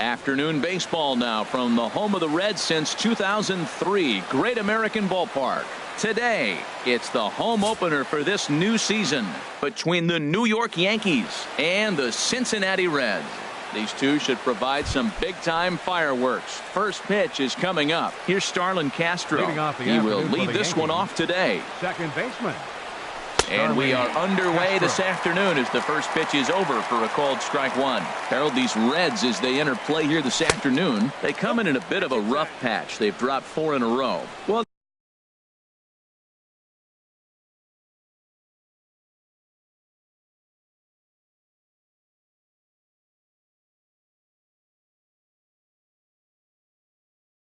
Afternoon baseball now from the home of the Reds since 2003, Great American Ballpark. Today, it's the home opener for this new season between the New York Yankees and the Cincinnati Reds. These two should provide some big-time fireworks. First pitch is coming up. Here's Starlin Castro. He will lead this one off today. Second baseman. And we are underway this afternoon as the first pitch is over for a called strike one. Harold, these Reds, as they enter play here this afternoon, they come in a bit of a rough patch. They've dropped 4 in a row. Well,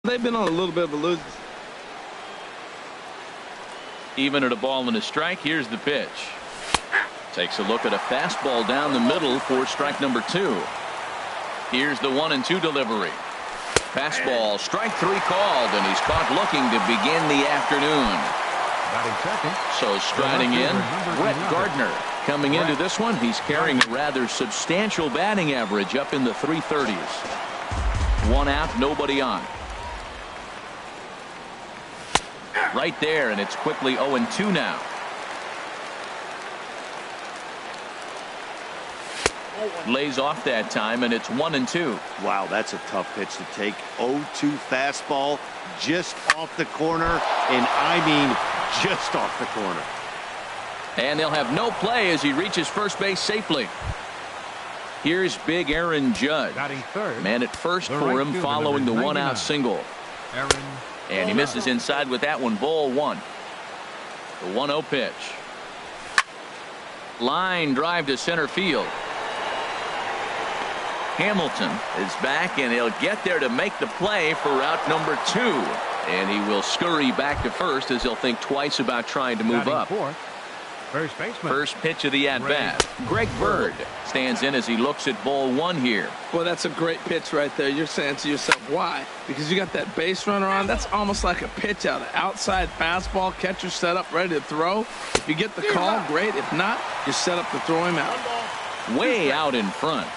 they've been on a little bit of a losing. Even at a ball and a strike, here's the pitch. Takes a look at a fastball down the middle for strike number 2. Here's the 1-2 delivery. Fastball, strike 3 called, and he's caught looking to begin the afternoon. So striding in, Brett Gardner. Coming into this one, he's carrying a rather substantial batting average up in the 330s. 1 out, nobody on. Right there, and it's quickly 0-2 now. Lays off that time, and it's 1-2. Wow, that's a tough pitch to take. 0-2 fastball just off the corner, and I mean just off the corner. And they'll have no play as he reaches first base safely. Here's big Aaron Judge. Man at first for him following the 1-out single. And he misses inside with that one. Ball 1. The 1-0 pitch. Line drive to center field. Hamilton is back, and he'll get there to make the play for out number 2. And he will scurry back to first as he'll think twice about trying to move up. First baseman. First pitch of the at-bat. Greg Bird stands in as he looks at ball 1 here. Well, that's a great pitch right there. You're saying to yourself, why? Because you got that base runner on. That's almost like a pitch out. An outside fastball, catcher set up, ready to throw. If you get the call, great. If not, you're set up to throw him out. Way out in front.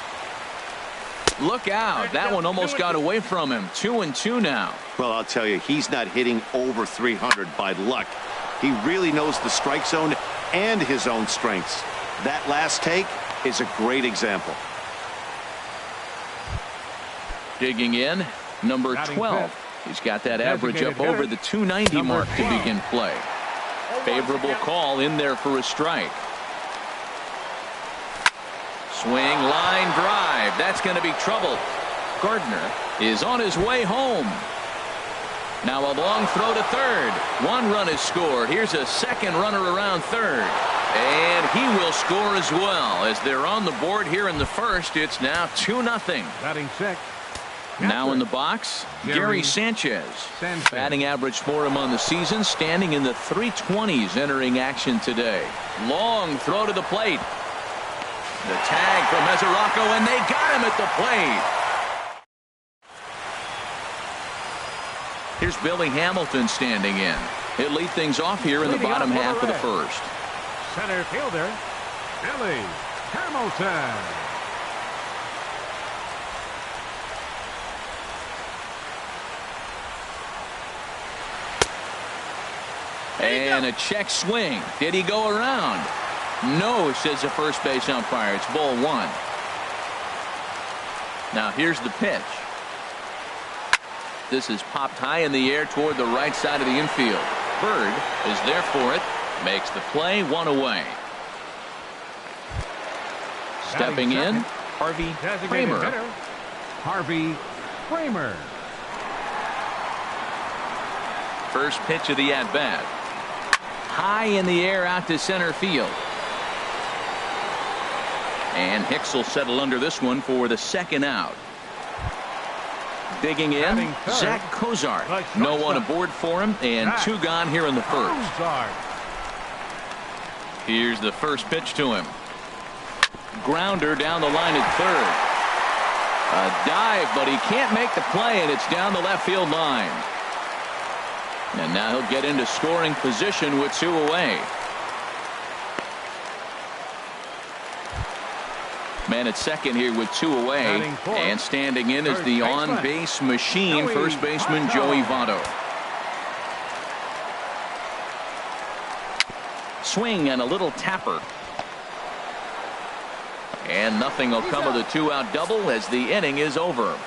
Look out. That one almost got away from him. 2-2 now. Well, I'll tell you, he's not hitting over 300 by luck. He really knows the strike zone and his own strengths. That last take is a great example. Digging in, number 12. He's got that average up over the 290 mark to begin play. Favorable call in there for a strike. Swing, line drive. That's going to be trouble. Gardner is on his way home. Now a long throw to third. 1 run is scored. Here's a second runner around third. And he will score as well. As they're on the board here in the first, it's now 2-0. Batting sixth. Now in the box, Gary Sanchez. Batting average for him on the season, standing in the 320s entering action today. Long throw to the plate. The tag from Mesoraco, and they got him at the plate. Here's Billy Hamilton standing in. He'll lead things off here in the bottom half of the first. Center fielder, Billy Hamilton. And a check swing. Did he go around? No, says the first base umpire. It's ball 1. Now here's the pitch. This is popped high in the air toward the right side of the infield. Bird is there for it. Makes the play, 1 away. Stepping in, Harvey Kramer. Harvey Kramer. First pitch of the at-bat. High in the air out to center field. And Hicks will settle under this one for the second out. Digging in, Zach Cozart. No one aboard for him, and 2 gone here in the first. Here's the first pitch to him. Grounder down the line at third. A dive, but he can't make the play, and it's down the left field line. And now he'll get into scoring position with 2 away. Man at second here with 2 away. And standing in is the on-base machine, first baseman Joey Votto. Swing and a little tapper. And nothing will come of the 2-out double as the inning is over.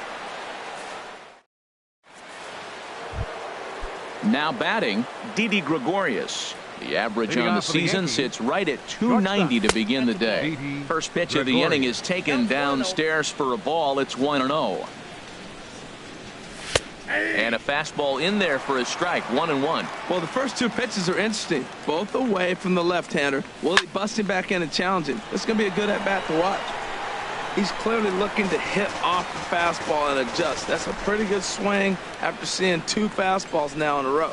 Now batting, Didi Gregorius. The average on the season sits right at 290 to begin the day. First pitch of the inning is taken downstairs for a ball. It's 1-0. And a fastball in there for a strike, 1-1. Well, the first 2 pitches are interesting. Both away from the left-hander. Willie busting back in and challenging. It's going to be a good at-bat to watch. He's clearly looking to hit off the fastball and adjust. That's a pretty good swing after seeing 2 fastballs now in a row.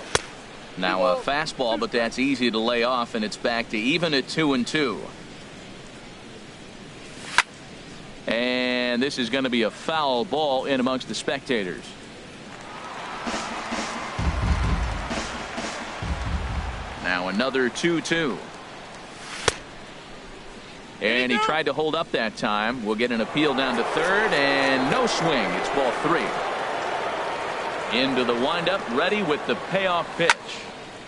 Now a fastball, but that's easy to lay off, and it's back to even at 2-2. And this is going to be a foul ball in amongst the spectators. Now another 2-2. And he tried to hold up that time. We'll get an appeal down to third, and no swing. It's ball 3. Into the windup, ready with the payoff pitch.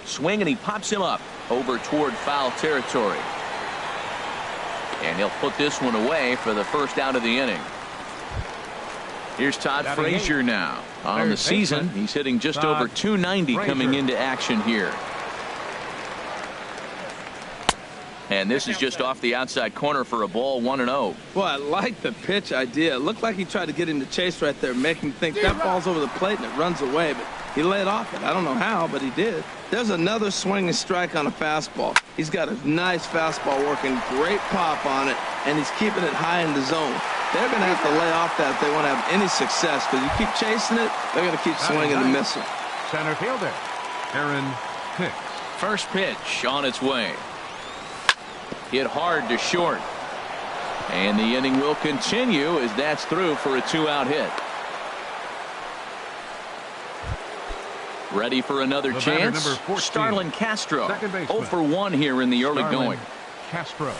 Swing, and he pops him up over toward foul territory. And he'll put this one away for the first out of the inning. Here's Todd Frazier now. On the season, he's hitting just over 290 coming into action here. And this is just off the outside corner for a ball, 1-0. Well, I like the pitch idea. It looked like he tried to get him to chase right there, make him think that ball's over the plate and it runs away. But he laid off it. I don't know how, but he did. There's another swinging strike on a fastball. He's got a nice fastball working, great pop on it, and he's keeping it high in the zone. They're going to have to lay off that if they want to have any success, because you keep chasing it, they're going to keep swinging and missing. Center fielder, Aaron Hicks. First pitch on its way. Hit hard to short. And the inning will continue as that's through for a 2-out hit. Ready for another chance. Starlin Castro. 0 for 1 here in the early going. Castro.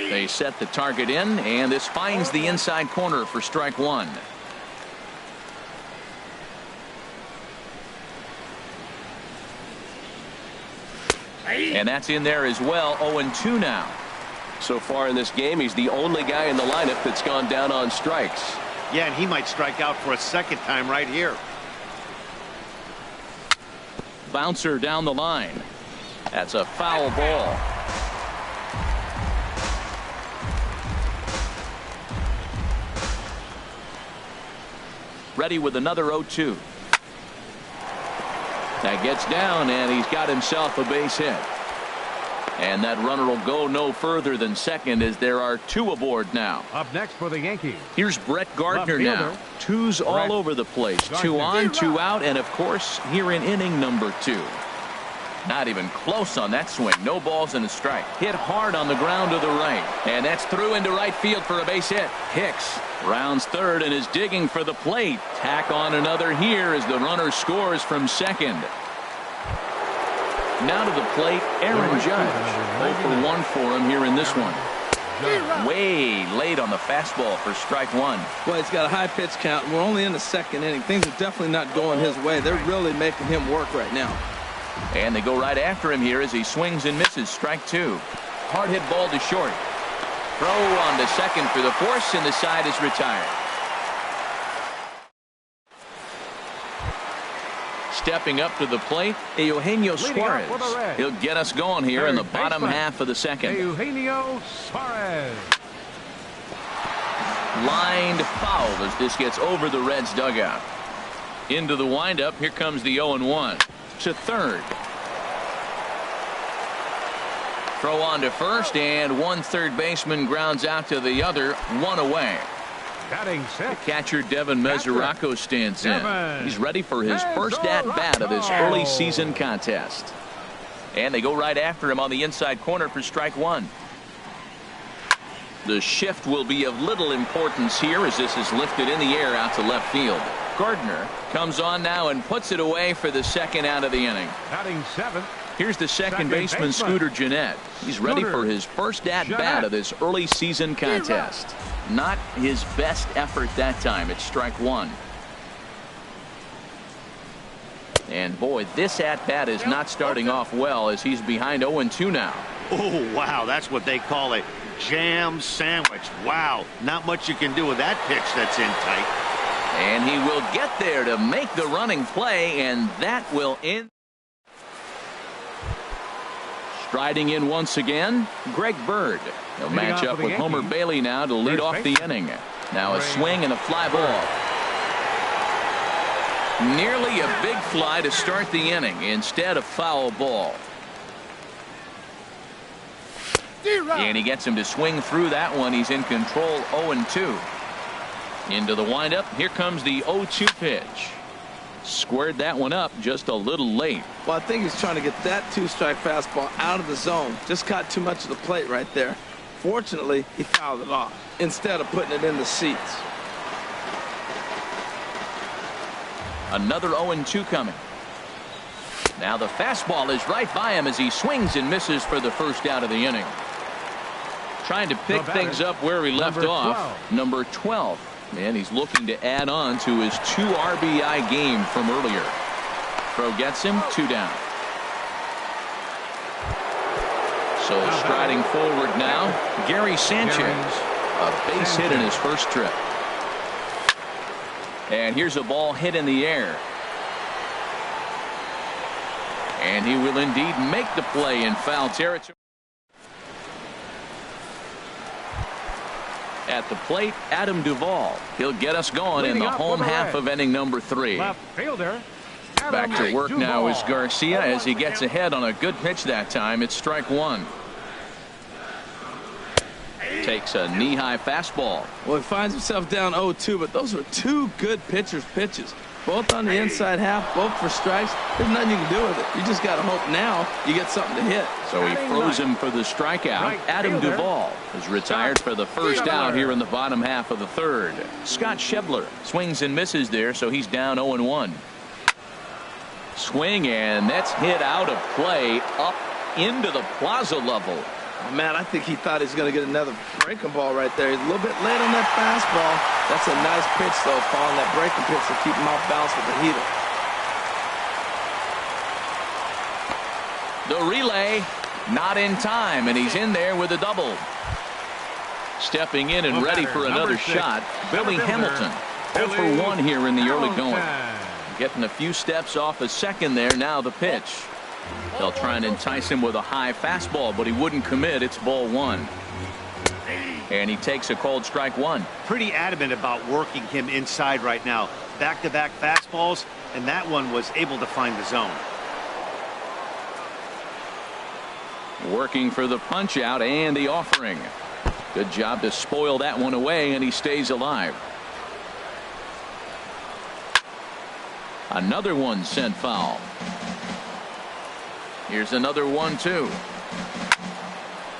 They set the target in, and this finds the inside corner for strike 1. And that's in there as well. 0-2 now. So far in this game, he's the only guy in the lineup that's gone down on strikes. Yeah, and he might strike out for a second time right here. Bouncer down the line. That's a foul ball. Ready with another 0-2. That gets down, and he's got himself a base hit. And that runner will go no further than second as there are 2 aboard now. Up next for the Yankees. Here's Brett Gardner now. 2s all over the place. 2 on, 2 out, and of course here in inning number 2. Not even close on that swing. No balls and a strike. Hit hard on the ground to the right. And that's through into right field for a base hit. Hicks rounds third and is digging for the plate. Tack on another here as the runner scores from second. Now to the plate, Aaron Judge. 0 for 1 for him here in this one. Way late on the fastball for strike 1. Well, he's got a high pitch count, and we're only in the second inning. Things are definitely not going his way. They're really making him work right now. And they go right after him here as he swings and misses. Strike 2. Hard hit ball to short. Throw on to second for the force, and the side is retired. Stepping up to the plate, Eugenio Suarez. He'll get us going here in the bottom half of the second. Eugenio Suarez. Lined foul as this gets over the Reds dugout. Into the windup. Here comes the 0-1 to third. Throw on to first, and one third baseman grounds out to the other. 1 away. Batting the catcher Devin Mesoraco stands in. He's ready for his first at-bat of this early season contest. And they go right after him on the inside corner for strike 1. The shift will be of little importance here as this is lifted in the air out to left field. Gardner comes on now and puts it away for the second out of the inning. Batting 7th, Here's the second baseman, Scooter Gennett. He's ready for his first at-bat of this early season contest. Not his best effort that time. It's strike one. And boy, this at-bat is not starting off well as he's behind 0-2 now. Oh, wow, that's what they call a jam sandwich. Wow, not much you can do with that pitch that's in tight. And he will get there to make the running play, and that will end. Striding in once again, Greg Bird. He'll match up with Homer Bailey now to lead off the inning. Now a swing and a fly ball. Nearly a big fly to start the inning instead of foul ball. And he gets him to swing through that one. He's in control, 0-2. Into the windup. Here comes the 0-2 pitch. Squared that one up just a little late. Well, I think he's trying to get that two-strike fastball out of the zone. Just caught too much of the plate right there. Fortunately, he fouled it off instead of putting it in the seats. Another 0-2 coming. Now the fastball is right by him as he swings and misses for the first out of the inning. Trying to pick things up where he left off. Number 12. And he's looking to add on to his 2 RBI game from earlier. Throw gets him, 2 down. So striding forward now, Gary Sanchez. A base hit in his first trip. And here's a ball hit in the air. And he will indeed make the play in foul territory. At the plate, Adam Duvall. He'll get us going in the home half of inning number 3. Left fielder. Back to work now is Garcia as he gets ahead on a good pitch that time. It's strike one. Takes a knee-high fastball. Well, he finds himself down 0-2, but those are 2 good pitchers' pitches. Both on the inside half, both for strikes. There's nothing you can do with it. You just got to hope now you get something to hit. So he froze him for the strikeout. Adam Duvall is retired for the first out here in the bottom half of the 3rd. Scott Schebler swings and misses there, so he's down 0-1. Swing, and that's hit out of play up into the plaza level. Oh, man, I think he thought he was going to get another breaking ball right there. He's a little bit late on that fastball. That's a nice pitch, though, following that breaking pitch to keep him off balance with the heater. The relay, not in time, and he's in there with a double. Stepping in and ready for another shot, Billy Hamilton. 0 for 1 here in the early going. Getting a few steps off a second there. Now the pitch. They'll try and entice him with a high fastball, but he wouldn't commit. It's ball 1. And he takes a called strike 1. Pretty adamant about working him inside right now. Back-to-back fastballs, and that one was able to find the zone. Working for the punch out and the offering. Good job to spoil that one away, and he stays alive. Another one sent foul. Here's another 1-2.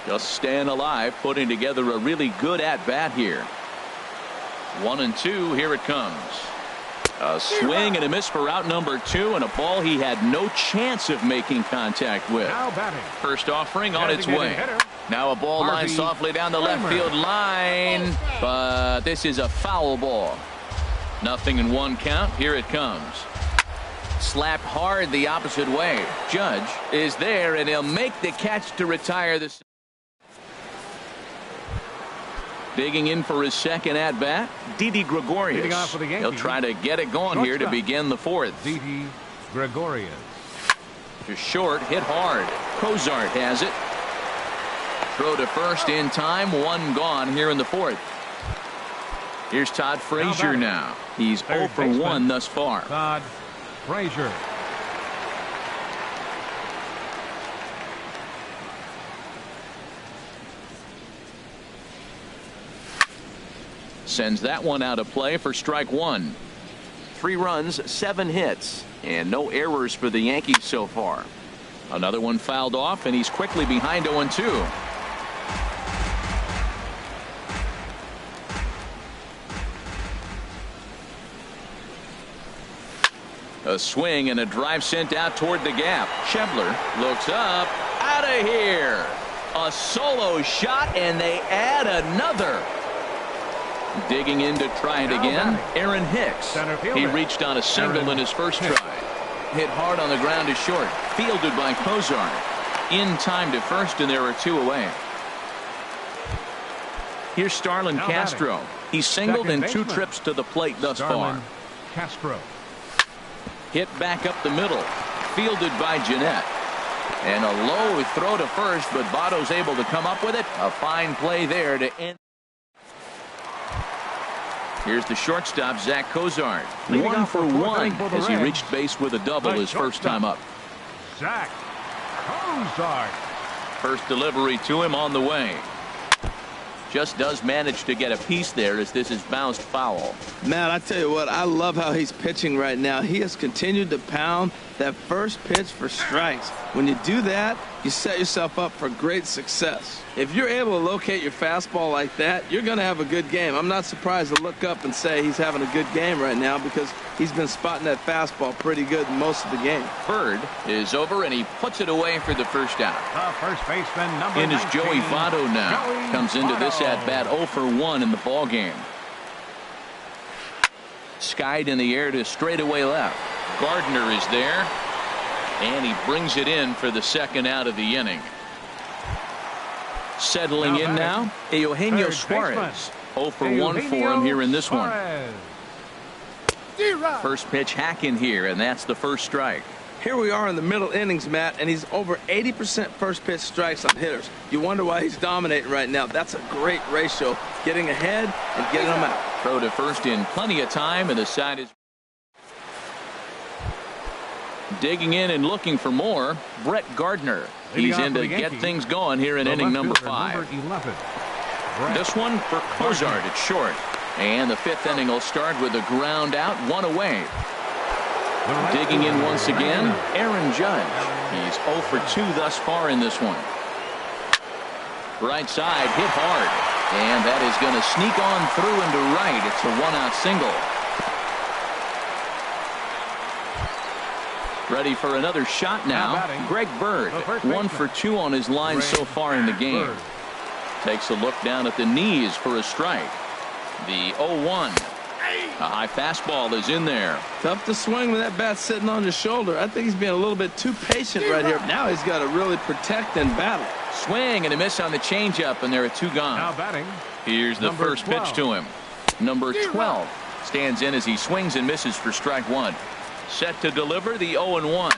Just staying alive, putting together a really good at-bat here. 1-2, here it comes. A swing and a miss for out number 2, and a ball he had no chance of making contact with. First offering on its way. Now a ball line softly down the left field line, but this is a foul ball. Nothing in 1 count. Here it comes. Slapped hard the opposite way. Judge is there, and he'll make the catch to retire this. Digging in for his second at bat, Didi Gregorius. He'll try to get it going here to begin the 4th. Didi Gregorius. Just short, hit hard. Cozart has it. Throw to first in time. 1 gone here in the 4th. Here's Todd Frazier now. He's 0 for 1 thus far. Todd Frazier. Sends that one out of play for strike 1. 3 runs, 7 hits, and no errors for the Yankees so far. Another one fouled off, and he's quickly behind 0-2. A swing and a drive sent out toward the gap. Schebler looks up. Out of here. A solo shot, and they add another. Digging in to try it again, Aaron Hicks. He reached on a single in his first try. Hit hard on the ground to short. Fielded by Cozart. In time to first, and there are 2 away. Here's Starlin Castro. He's singled in 2 trips to the plate thus far. Castro. Hit back up the middle. Fielded by Jeanette. And a low throw to first, but Votto's able to come up with it. A fine play there to end. Here's the shortstop, Zach Cozart. 1 for 1 as he reached base with a double his first time up. Zach Cozart. First delivery to him on the way. Just does manage to get a piece there as this is bounced foul. Matt, I tell you what, I love how he's pitching right now. He has continued to pound that first pitch for strikes. When you do that, you set yourself up for great success. If you're able to locate your fastball like that, you're going to have a good game. I'm not surprised to look up and say he's having a good game right now because he's been spotting that fastball pretty good most of the game. Bird is over, and he puts it away for the first out. The first baseman, number In is 19, Joey Votto now. Joey Comes into this Votto. at-bat 0 for 1 in the ball game. Skied in the air to straightaway left. Gardner is there, and he brings it in for the second out of the inning. Settling in now, Eugenio Suarez. 0 for 1 for him here in this one. First pitch hack in here, and that's the first strike. Here we are in the middle innings, Matt, and he's over 80% first pitch strikes on hitters. You wonder why he's dominating right now. That's a great ratio, getting ahead and getting them out. Throw to first in plenty of time, and the side is digging in and looking for more. Brett Gardner. He's in to get things going here in inning number 5. This one for Cozart at short. And the 5th inning will start with a ground out, 1 away. Digging in once again, Aaron Judge. He's 0 for 2 thus far in this one. Right side, hit hard. And that is going to sneak on through into right. It's a 1-out single. Ready for another shot now. Greg Bird, 1 for 2 on his line so far in the game. Takes a look down at the knees for a strike. The 0-1. A high fastball is in there. Tough to swing with that bat sitting on your shoulder. I think he's being a little bit too patient right here. Now he's got to really protect and battle. Swing and a miss on the changeup, and there are 2 gone. Now batting. Here's the first pitch to him. Number 12 stands in as he swings and misses for strike 1. Set to deliver the 0-1.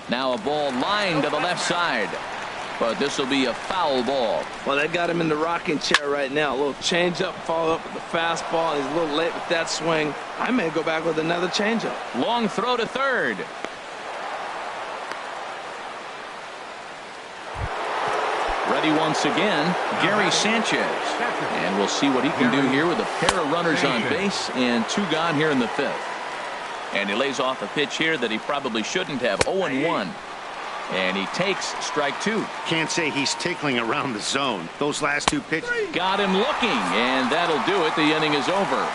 Now a ball lined to the left side. But this will be a foul ball. Well, they got him in the rocking chair right now. A little changeup, follow up with the fastball. He's a little late with that swing. I may go back with another changeup. Long throw to third. Ready once again, Gary Sanchez. And we'll see what he can do here with a pair of runners on base and 2 gone here in the 5th. And he lays off a pitch here that he probably shouldn't have. 0-1. And he takes strike 2. Can't say he's tickling around the zone. Those last 2 pitches. Got him looking, and that'll do it. The inning is over.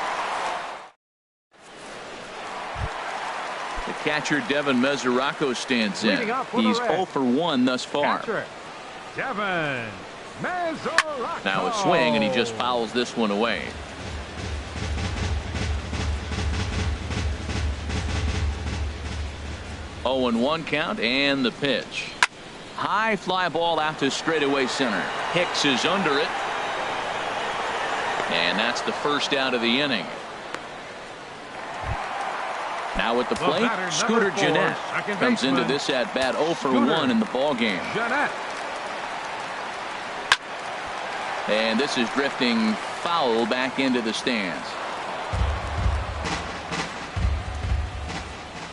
The catcher, Devin Mesoraco, stands in. He's 0 for 1 thus far. Devin Mesoraco. Now a swing, and he just fouls this one away. Oh, and 1 count, and the pitch. High fly ball out to straightaway center. Hicks is under it. And that's the first out of the inning. Now at the plate, Scooter Jeanette comes into this at bat 0 for 1 in the ball game. And this is drifting foul back into the stands.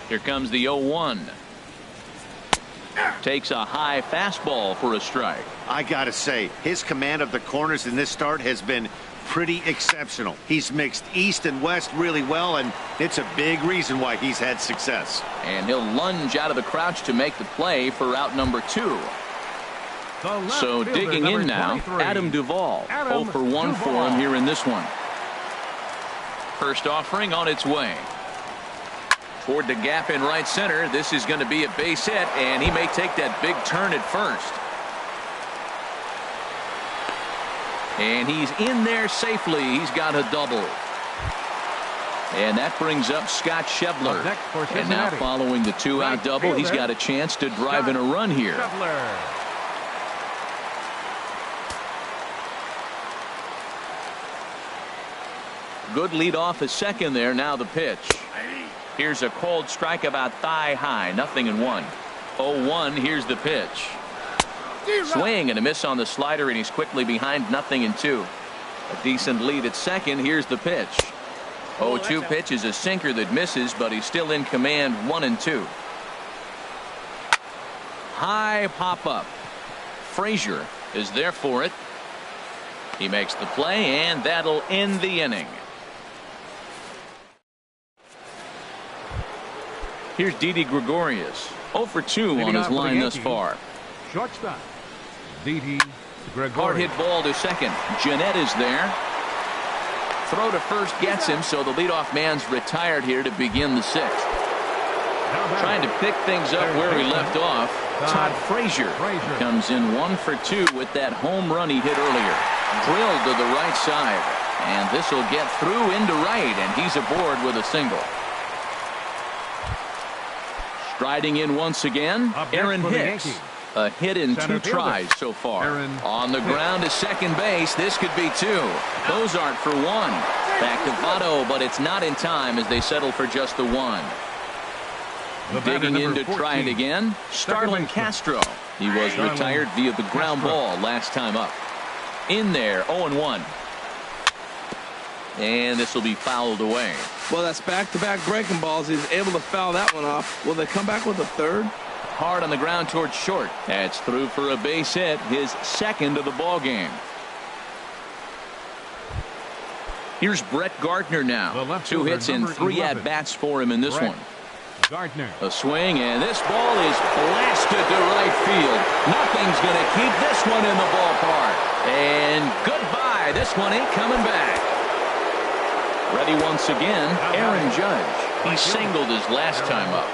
Here comes the 0-1. Takes a high fastball for a strike. I gotta say, his command of the corners in this start has been pretty exceptional. He's mixed east and west really well, and it's a big reason why he's had success. And he'll lunge out of the crouch to make the play for out number 2. So digging in now, Adam Duvall. 0 for 1 for him here in this one. First offering on its way. Toward the gap in right center. This is going to be a base hit, and he may take that big turn at first. And he's in there safely. He's got a double. And that brings up Scott Schebler. And now following the two-out double, he's got a chance to drive in a run here. Good lead off a second there. Now the pitch. Here's a cold strike about thigh high. 0-1. 0-1. Here's the pitch. Swing and a miss on the slider, and he's quickly behind 0-2. A decent lead at second. Here's the pitch. 0-2 pitch is a sinker that misses, but he's still in command. 1-2. High pop up. Frazier is there for it. He makes the play, and that'll end the inning. Here's Didi Gregorius. 0 for 2 on his line thus far. Shortstop, Didi Gregorius. Hard hit ball to second. Jeanette is there. Throw to first gets him, so the leadoff man's retired here to begin the sixth. Trying to pick things up where he left off. Todd Frazier comes in 1 for 2 with that home run he hit earlier. Drilled to the right side, and this will get through into right, and he's aboard with a single. Striding in once again, Aaron Hicks. A hit in 2 tries so far. On the ground to second base. This could be 2. Cozart for 1. Back to Votto, but it's not in time as they settle for just the 1. Digging in to try it again, Starlin Castro. He was retired via the ground ball last time up. In there, 0-1. And this will be fouled away. Well, that's back-to-back breaking balls. He's able to foul that one off. Will they come back with a third? Hard on the ground towards short. That's through for a base hit, his second of the ball game. Here's Brett Gardner now. 2 hits and 3 at-bats for him in this one. Gardner. A swing, and this ball is blasted to right field. Nothing's going to keep this one in the ballpark. And goodbye. This one ain't coming back. Ready once again, Aaron Judge. He singled his last time up.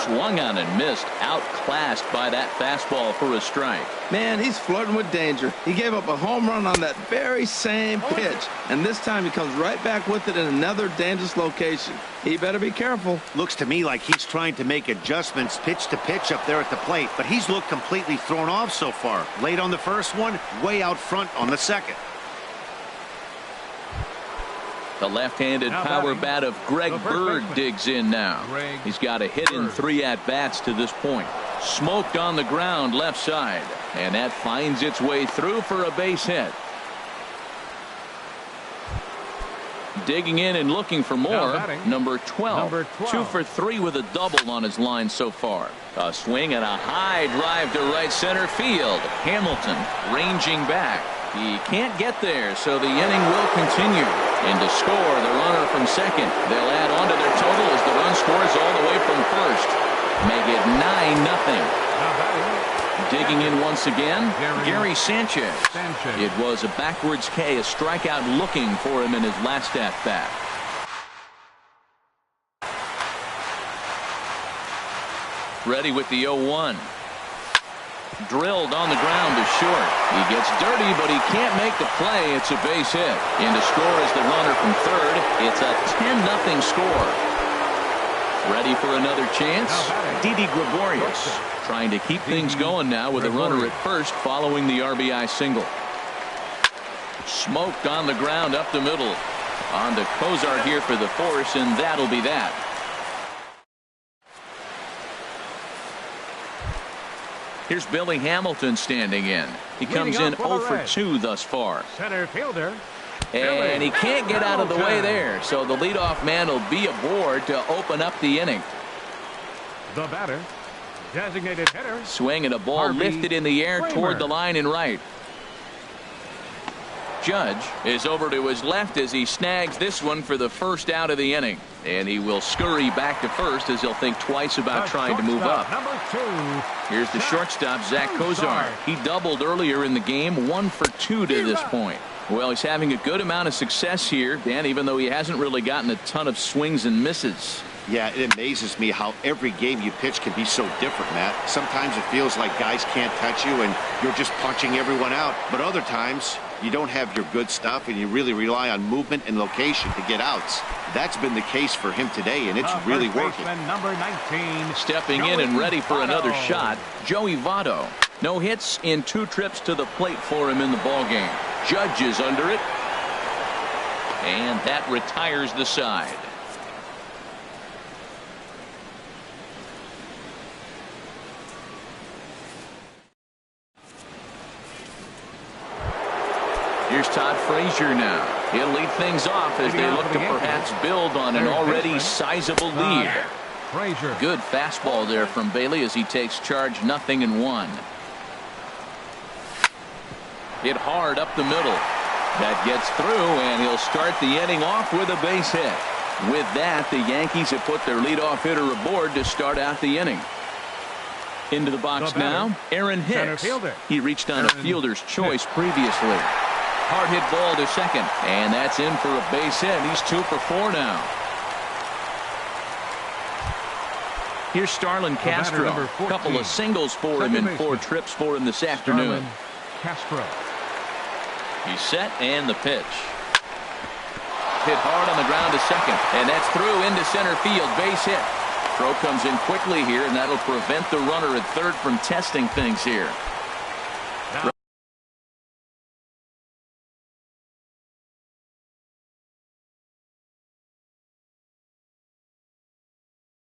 Swung on and missed, outclassed by that fastball for a strike. Man, he's flirting with danger. He gave up a home run on that very same pitch, and this time he comes right back with it in another dangerous location. He better be careful. Looks to me like he's trying to make adjustments pitch to pitch up there at the plate, but he's looked completely thrown off so far. Late on the first one, way out front on the second. The left-handed power bat of Greg Bird digs in now. He's got a hit in 3 at-bats to this point. Smoked on the ground left side, and that finds its way through for a base hit. Digging in and looking for more. Number 12. 2 for 3 with a double on his line so far. A swing and a high drive to right center field. Hamilton ranging back. He can't get there, so the inning will continue. And to score, the runner from second. They'll add on to their total as the run scores all the way from first. Make it 9-0. Digging in once again, Gary Sanchez. It was a backwards K, a strikeout looking for him in his last at-bat. Ready with the 0-1. Drilled on the ground to short. He gets dirty, but he can't make the play. It's a base hit. And to score is the runner from third. It's a 10-0 score. Ready for another chance? Didi Gregorius trying to keep things going now with a runner at first following the RBI single. Smoked on the ground up the middle. On to Cozart here for the force, and that'll be that. Here's Billy Hamilton standing in. He comes in 0 for 2 thus far. Center fielder. And he can't get out of the way there, so the leadoff man will be aboard to open up the inning. The batter, designated hitter. Swing and a ball lifted in the air toward the line and right. Judge is over to his left as he snags this one for the first out of the inning. And he will scurry back to first as he'll think twice about trying to move up. Number 2. Here's the shortstop, Zach Cozart. He doubled earlier in the game, 1 for 2 to this point. Well, he's having a good amount of success here, Dan, even though he hasn't really gotten a ton of swings and misses. Yeah, it amazes me how every game you pitch can be so different, Matt. Sometimes it feels like guys can't touch you and you're just punching everyone out. But other times, you don't have your good stuff and you really rely on movement and location to get outs. That's been the case for him today, and it's really working. Number 19, stepping in and ready for another shot, Joey Votto. No hits in 2 trips to the plate for him in the ballgame. Judge is under it, and that retires the side. Here's Todd Frazier now. He'll lead things off as they look to perhaps build on an already sizable lead. Frazier. Good fastball there from Bailey as he takes charge, 0-1. Hit hard up the middle. That gets through, and he'll start the inning off with a base hit. With that, the Yankees have put their leadoff hitter aboard to start out the inning. Into the box now, Aaron Hicks. He reached on a fielder's choice previously. Hard hit ball to second, and that's in for a base hit. He's 2 for 4 now. Here's Starlin Castro. A couple of singles for him in 4 trips for him this afternoon. Castro. He's set, and the pitch. Hit hard on the ground to second, and that's through into center field. Base hit. Throw comes in quickly here, and that'll prevent the runner at third from testing things here.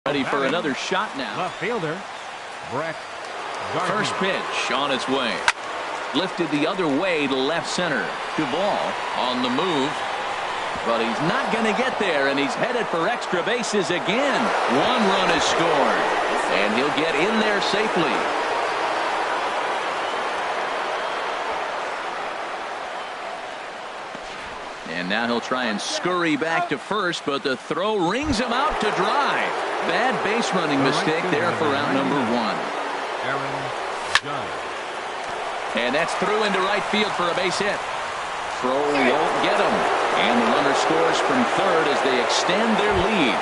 Ready for another shot now. Left fielder, Brett Gardner. First pitch on its way. Lifted the other way to left center. Duvall on the move. But he's not going to get there, and he's headed for extra bases again. 1 run is scored, and he'll get in there safely. And now he'll try and scurry back to first, but the throw rings him out to dry. Bad base running mistake there for out number 1. Aaron Judge. And that's through into right field for a base hit. Throw won't get him. And the runner scores from third as they extend their lead.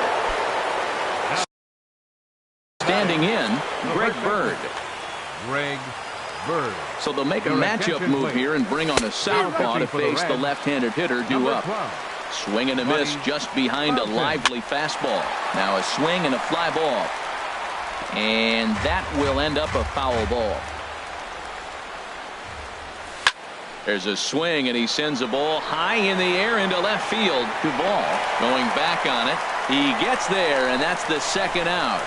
Standing in, Greg Bird. Greg Bird. So they'll make a matchup move here and bring on a southpaw to face the left-handed hitter due up. Swing and a miss just behind a lively fastball. Now a swing and a fly ball. And that will end up a foul ball. There's a swing, and he sends a ball high in the air into left field. Duvall going back on it. He gets there, and that's the second out.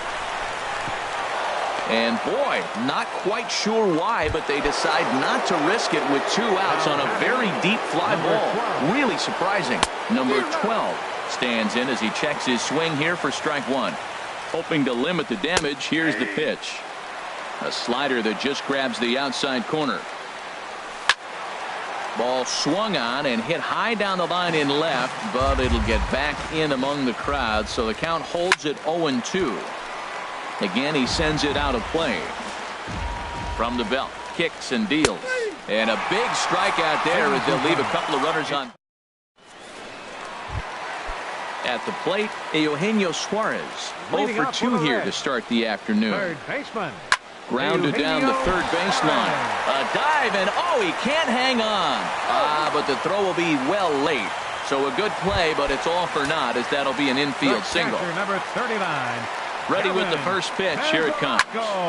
And boy, not quite sure why, but they decide not to risk it with 2 outs on a very deep fly ball. Really surprising. Number 12 stands in as he checks his swing here for strike 1. Hoping to limit the damage, here's the pitch. A slider that just grabs the outside corner. Ball swung on and hit high down the line in left, but it'll get back in among the crowd, so the count holds at 0-2. Again, he sends it out of play. From the belt, kicks and deals. And a big strikeout there as they'll leave a couple of runners on. At the plate, Eugenio Suarez. 0 for 2 here to start the afternoon. Third baseman. Grounded down the third baseline. A dive, and oh, he can't hang on. But the throw will be well late. So a good play, but it's all for naught as that'll be an infield single. Number 39. Ready with the first pitch. Here it comes.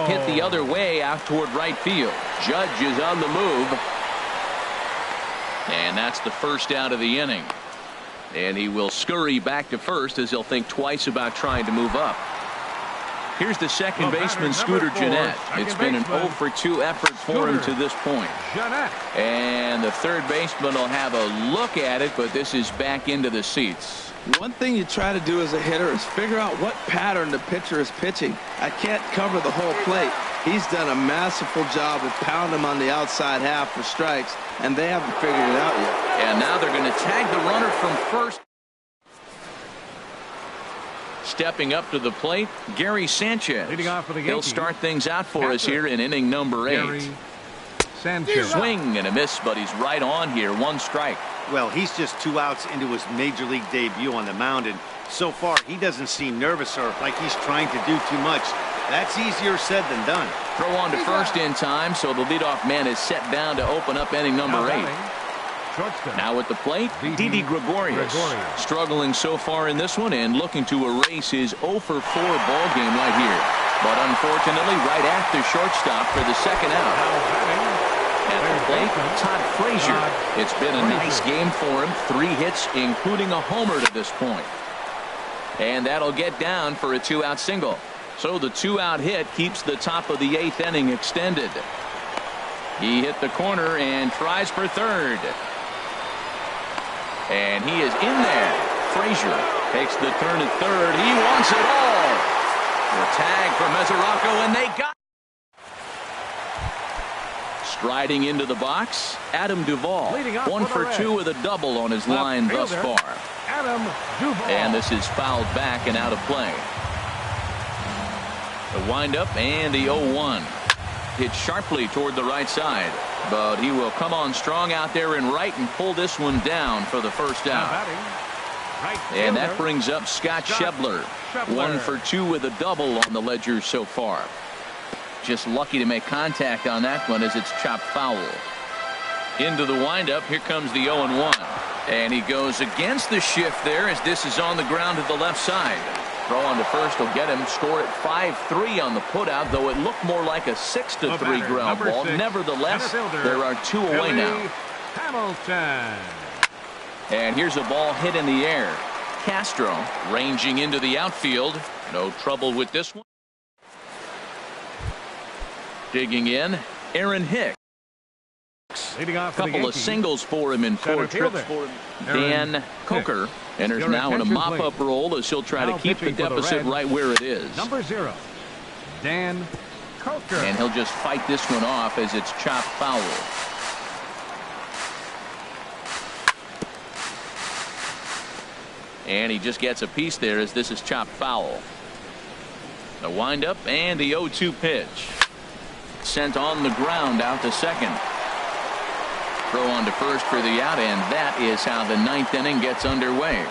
Hit the other way out toward right field. Judge is on the move. And that's the first out of the inning. And he will scurry back to first as he'll think twice about trying to move up. Here's the second baseman, Scooter Gennett. It's been an 0 for 2 effort for him to this point. And the third baseman will have a look at it, but this is back into the seats. One thing you try to do as a hitter is figure out what pattern the pitcher is pitching. I can't cover the whole plate. He's done a masterful job of pounding him on the outside half for strikes, and they haven't figured it out yet. And now they're going to tag the runner from first. Stepping up to the plate, Gary Sanchez. Leading off for the He'll Yankees. start things out for us here in inning number 8. Gary Sanchez. Swing and a miss, but he's right on here. 1 strike. Well, he's just 2 outs into his major league debut on the mound, and so far he doesn't seem nervous or like he's trying to do too much. That's easier said than done. Throw on to first in time, so the leadoff man is set down to open up inning number 8. Now at the plate, Didi Gregorius. Struggling so far in this one and looking to erase his 0 for 4 ball game right here. But unfortunately, right at the shortstop for the second out. At the plate, Todd Frazier. It's been a nice game for him. 3 hits, including a homer to this point. And that'll get down for a 2-out single. So the 2-out hit keeps the top of the 8th inning extended. He hit the corner and tries for third. And he is in there. Frazier takes the turn at third. He wants it all. The tag for Mesoraco, and they got it. Striding into the box, Adam Duvall. 1 for 2 with a double on his line thus far. Adam Duvall. And this is fouled back and out of play. The windup and the 0-1. Hit sharply toward the right side. But he will come on strong out there in right and pull this one down for the first out. And that brings up Scott Schebler. 1 for 2 with a double on the ledger so far. Just lucky to make contact on that one as it's chopped foul. Into the windup. Here comes the 0-1. And he goes against the shift there as this is on the ground to the left side. Throw on to first will get him. Score at 5-3 on the putout, though it looked more like a 6-3 ground ball. Nevertheless, there are 2 away now. Hamilton. And here's a ball hit in the air. Castro ranging into the outfield. No trouble with this one. Digging in, Aaron Hicks. Leading off Couple of singles for him in 4 trips for him. Dan Coker enters now in a mop-up role as he'll try to keep the deficit right where it is. Number 0, Dan Coker. And he'll just fight this one off as it's chopped foul. And he just gets a piece there as this is chopped foul. The windup and the 0-2 pitch. Sent on the ground out to second. Throw on to first for the out, and that is how the 9th inning gets underway.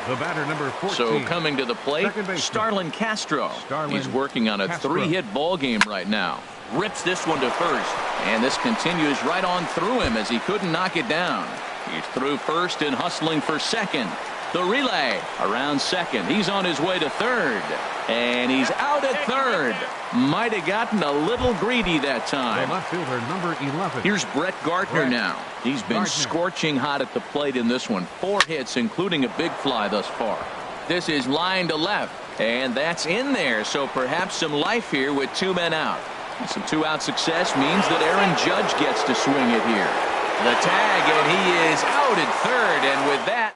The batter, number 14. So coming to the plate, Starlin Castro. He's working on a 3-hit ball game right now. Rips this one to first, and this continues right on through him as he couldn't knock it down. He's through first and hustling for second. The relay around second. He's on his way to third, and he's out at third. Might have gotten a little greedy that time. The left fielder, number 11. Here's Brett Gardner now. He's been scorching hot at the plate in this one. 4 hits, including a big fly thus far. This is line to left, and that's in there. So perhaps some life here with 2 men out. Some 2-out success means that Aaron Judge gets to swing it here. The tag, and he is out at third, and with that.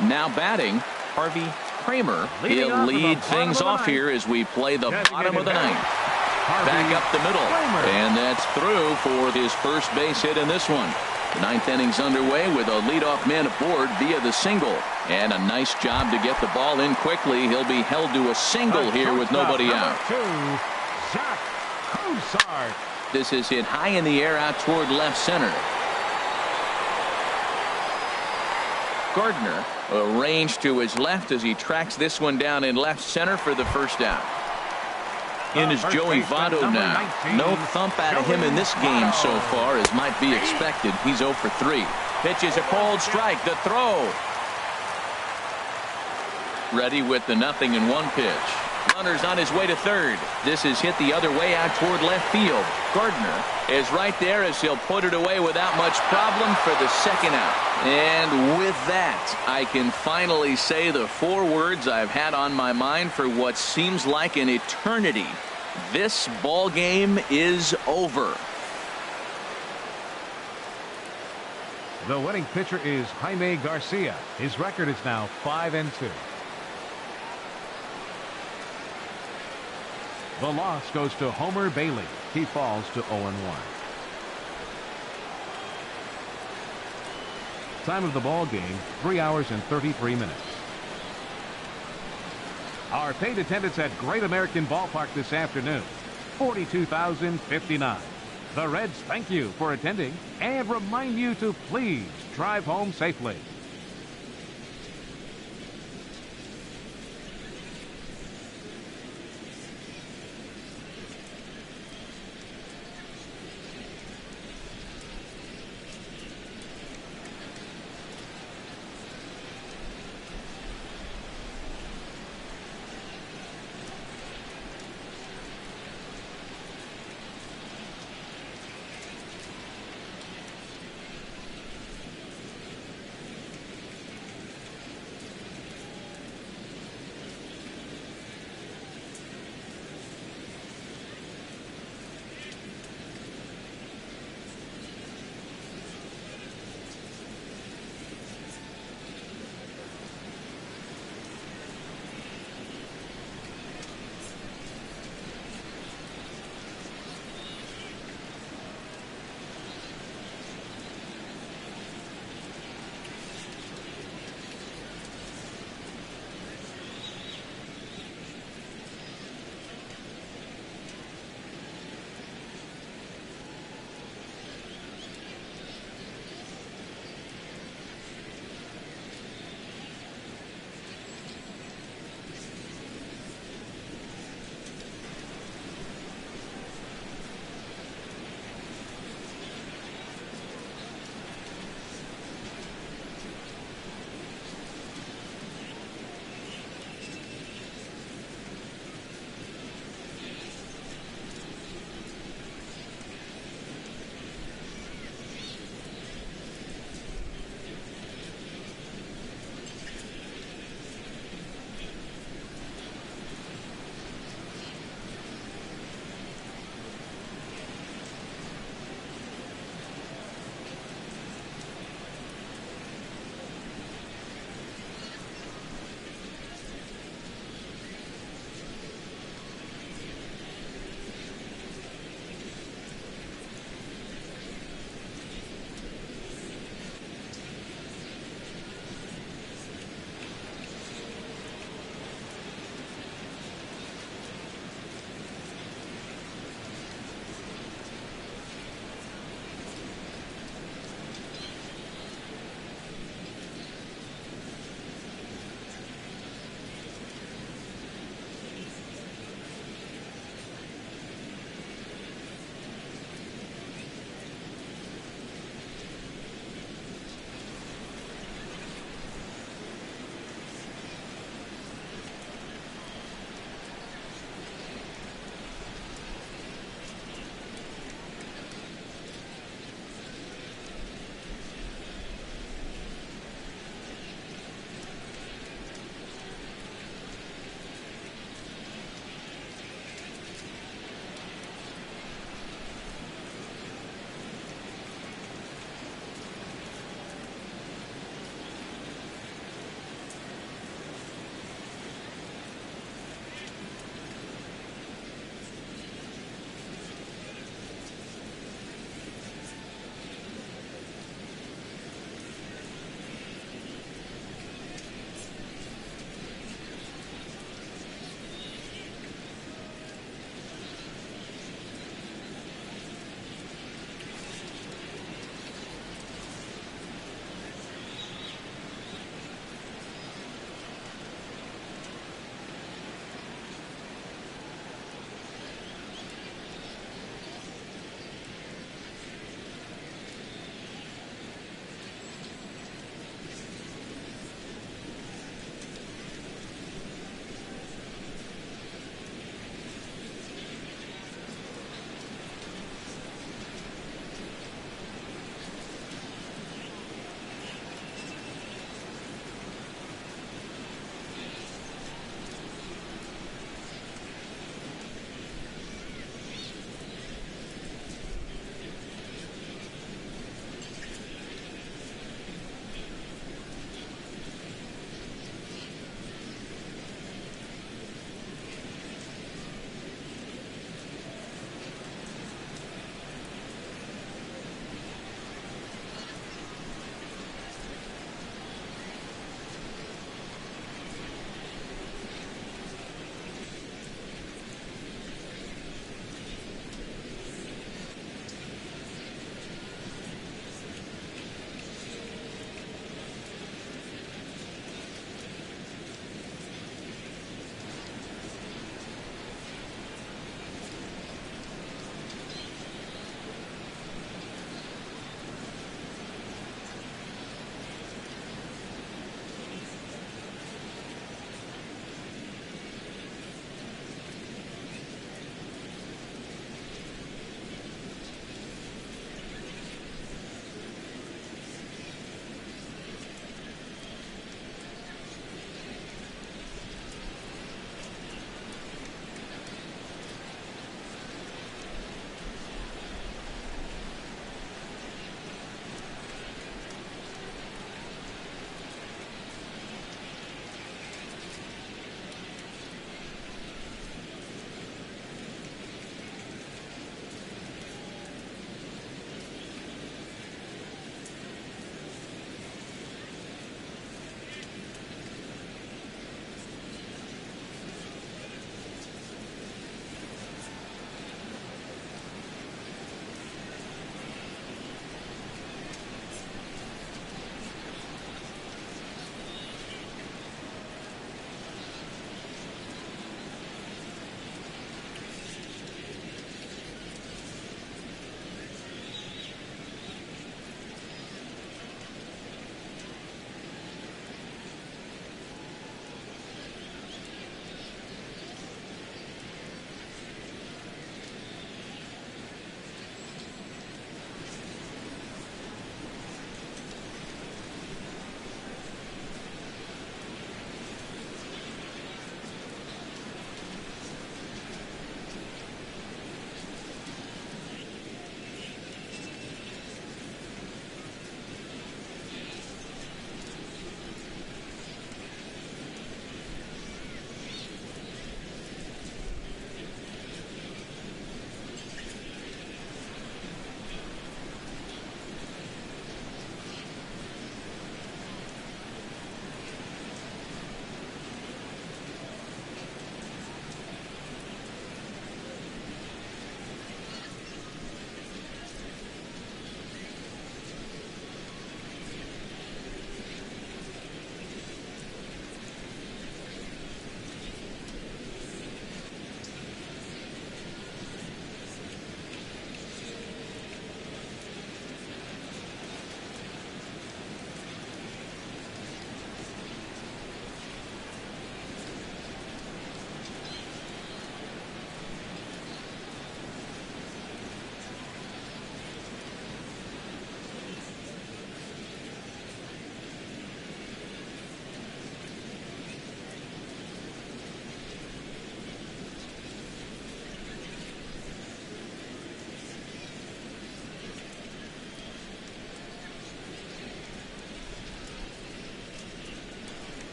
Now batting, Harvey Kramer. He'll lead things off here as we play the bottom of the 9th. Back up the middle, and that's through for his first base hit in this one. The 9th inning's underway with a leadoff man aboard via the single. And a nice job to get the ball in quickly. He'll be held to a single here with nobody out. This is hit high in the air out toward left center. Gardner arranged to his left as he tracks this one down in left center for the first out. In is Joey Votto now. No thump out of him in this game so far as might be expected. He's 0 for 3. Pitch is a cold strike. The throw. Ready with the 0-1 pitch. Runner's on his way to third. This is hit the other way out toward left field. Gardner is right there as he'll put it away without much problem for the second out. And with that, I can finally say the 4 words I've had on my mind for what seems like an eternity. This ball game is over. The winning pitcher is Jaime Garcia. His record is now 5-2. The loss goes to Homer Bailey. He falls to 0-1. Time of the ball game, 3 hours and 33 minutes. Our paid attendance at Great American Ballpark this afternoon, 42,059. The Reds thank you for attending and remind you to please drive home safely.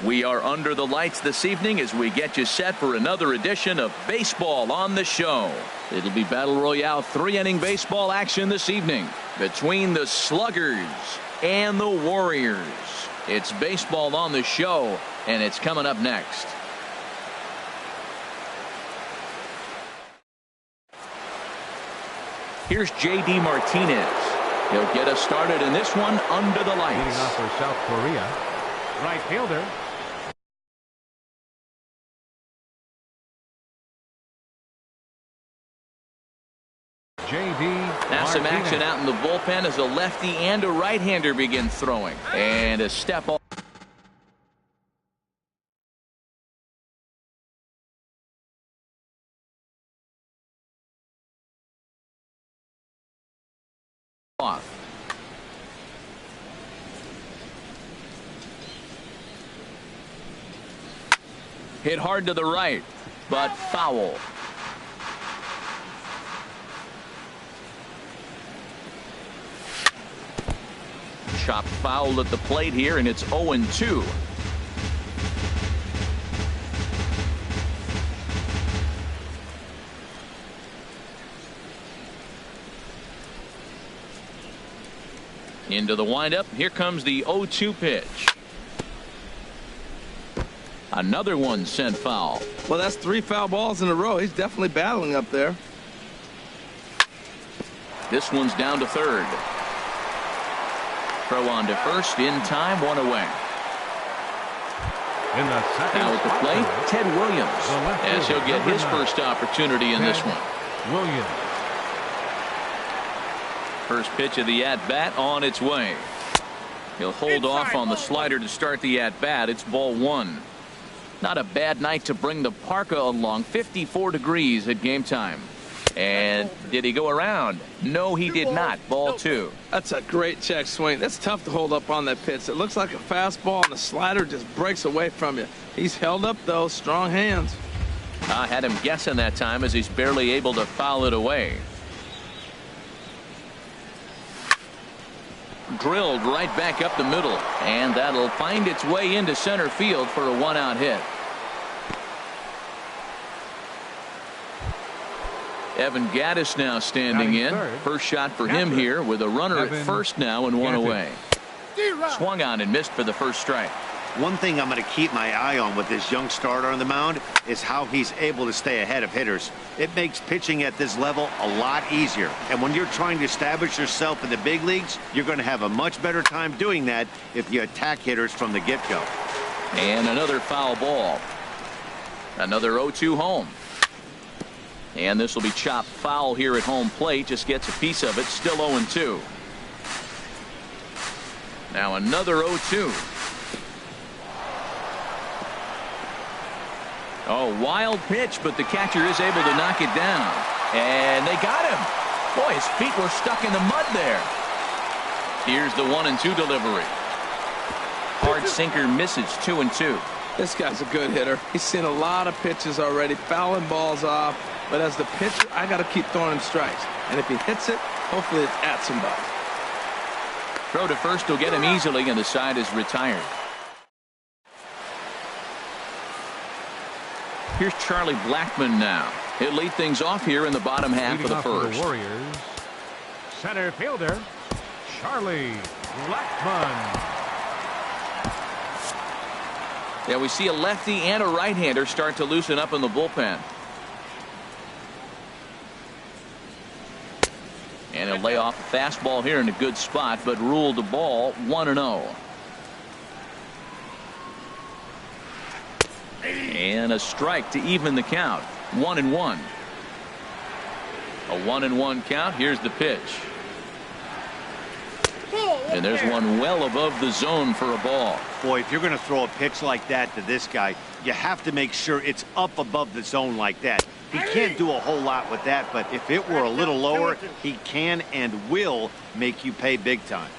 We are under the lights this evening as we get you set for another edition of Baseball on the Show. It'll be Battle Royale 3-inning baseball action this evening between the Sluggers and the Warriors. It's Baseball on the Show, and it's coming up next. Here's J.D. Martinez. He'll get us started in this one under the lights. Leading off for South Korea, right fielder. J.D. Now some action out in the bullpen as a lefty and a right-hander begin throwing. And a step off. Hit hard to the right, but foul. Chopped foul at the plate here, and it's 0-2. Into the windup. Here comes the 0-2 pitch. Another one sent foul. Well, that's 3 foul balls in a row. He's definitely battling up there. This one's down to third. Throw on to first in time, 1 away. In the second now at the plate, Ted Williams, as he'll get his first opportunity in this one. Williams. First pitch of the at-bat on its way. He'll hold off on the slider to start the at-bat. It's ball 1. Not a bad night to bring the parka along. 54 degrees at game time. And did he go around? No, he did not. Ball 2. That's a great check swing. That's tough to hold up on that pitch. It looks like a fastball, and the slider just breaks away from you. He's held up, though. Strong hands. I had him guessing that time as he's barely able to foul it away. Drilled right back up the middle, and that'll find its way into center field for a 1-out hit. Evan Gaddis now standing in. First shot for him here with a runner at first now and 1 away. Swung on and missed for the first strike. One thing I'm going to keep my eye on with this young starter on the mound is how he's able to stay ahead of hitters. It makes pitching at this level a lot easier. And when you're trying to establish yourself in the big leagues, you're going to have a much better time doing that if you attack hitters from the get-go. And another foul ball. Another 0-2 home. And this will be chopped foul here at home plate. Just gets a piece of it. Still 0-2. Now another 0-2. Oh, wild pitch, but the catcher is able to knock it down. And they got him. Boy, his feet were stuck in the mud there. Here's the 1-2 delivery. Hard sinker misses. 2-2. This guy's a good hitter. He's seen a lot of pitches already, fouling balls off. But as the pitcher, I got to keep throwing him strikes. And if he hits it, hopefully it's at somebody. Throw to first will get him easily, and the side is retired. Here's Charlie Blackmon now. He'll lead things off here in the bottom half of the first. The Warriors, center fielder Charlie Blackmon. Yeah, we see a lefty and a right-hander start to loosen up in the bullpen. And he'll lay off a fastball here in a good spot, but ruled the ball 1-0. And a strike to even the count. 1-1. A 1-1 count. Here's the pitch. And there's one well above the zone for a ball. Boy, if you're going to throw a pitch like that to this guy, you have to make sure it's up above the zone like that. He can't do a whole lot with that, but if it were a little lower, he can and will make you pay big time.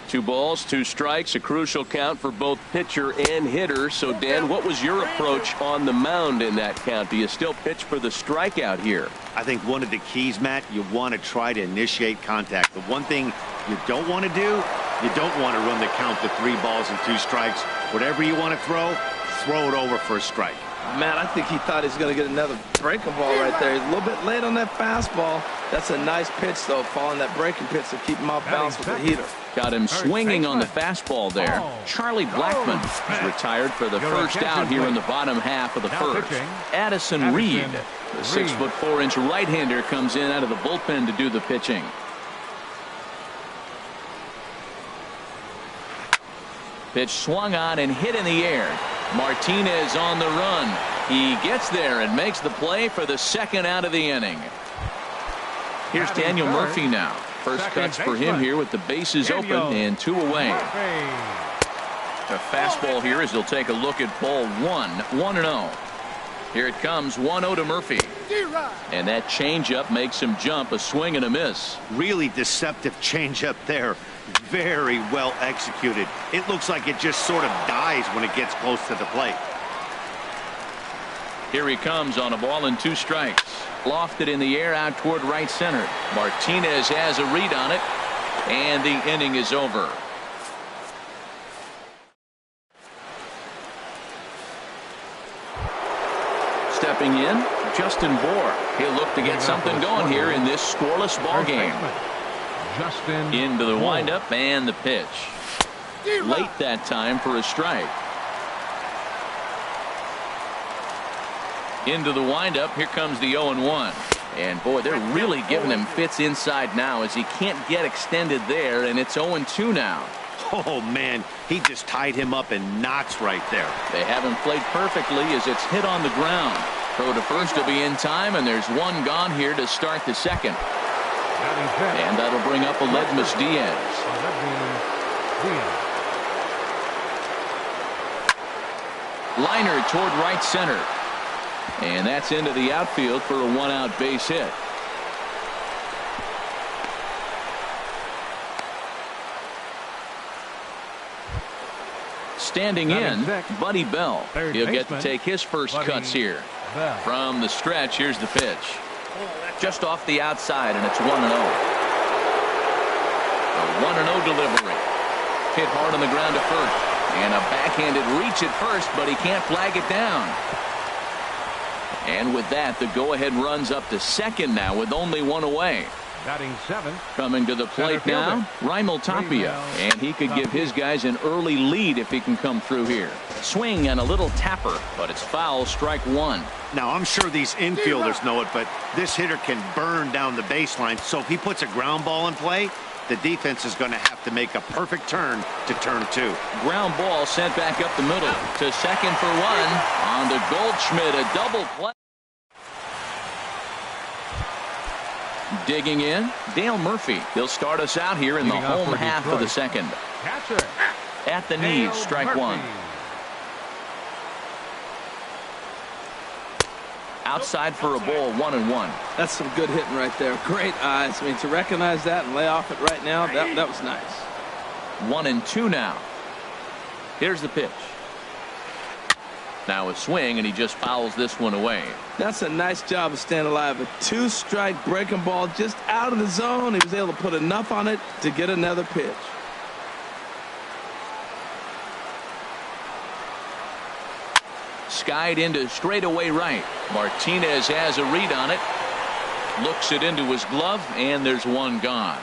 2 balls, 2 strikes, a crucial count for both pitcher and hitter. So, Dan, what was your approach on the mound in that count? Do you still pitch for the strikeout here? I think one of the keys, Matt, you want to try to initiate contact. The one thing you don't want to do, you don't want to run the count to 3 balls and 2 strikes Whatever you want to throw it over for a strike. Man, I think he thought he was going to get another breaking ball right there. He's a little bit late on that fastball. That's a nice pitch, though, following that breaking pitch to keep him off balance with the heater. Got him swinging on the fastball there. Charlie Blackmon is retired for the first out here in the bottom half of the first. Addison Reed, the 6'4" right-hander, comes in out of the bullpen to do the pitching. Pitch swung on and hit in the air. Martinez on the run. He gets there and makes the play for the second out of the inning. Here's Daniel Murphy now. First cuts for him here with the bases open and 2 away. A fastball here as he'll take a look at ball 1. 1-0. Here it comes, 1-0 to Murphy. And that changeup makes him jump, a swing and a miss. Really deceptive changeup there. Very well executed. It looks like it just sort of dies when it gets close to the plate. Here he comes on a ball and 2 strikes. Lofted in the air out toward right center. Martinez has a read on it, and the inning is over. Stepping in, Justin Bohr. He'll look to get something going here in this scoreless ball game. Into the windup and the pitch. Late that time for a strike. Into the windup. Here comes the 0-1. And boy, they're really giving him fits inside now as he can't get extended there, and it's 0-2 now. Oh man, he just tied him up in knots right there. They haven't played perfectly as it's hit on the ground. Throw to first will be in time, and there's 1 gone here to start the second. And that'll bring up Aledmus Diaz. Liner toward right center. And that's into the outfield for a 1-out base hit. Standing in, Buddy Bell. He'll get to take his first cuts here. From the stretch, here's the pitch. Just off the outside, and it's 1-0. A 1-0 delivery. Hit hard on the ground to first. And a backhanded reach at first, but he can't flag it down. And with that, the go-ahead runs up to second now with only 1 away. Batting 7. Coming to the plate now, Raimel Tapia. And he could give his guys an early lead if he can come through here. Swing and a little tapper, but it's foul, strike 1. Now, I'm sure these infielders know it, but this hitter can burn down the baseline. So if he puts a ground ball in play, the defense is going to have to make a perfect turn to turn 2. Ground ball sent back up the middle to second for 1. On to Goldschmidt, a double play. Digging in, Dale Murphy. He'll start us out here in the home half of the second. Catcher. At the knees, strike 1. Outside for a ball, 1-1. That's some good hitting right there. Great eyes. I mean, to recognize that and lay off it right now, that was nice. 1-2 now. Here's the pitch. Now a swing, and he just fouls this one away. That's a nice job of staying alive. A 2-strike breaking ball just out of the zone. He was able to put enough on it to get another pitch. Skied into straightaway right. Martinez has a read on it. Looks it into his glove, and there's 1 gone.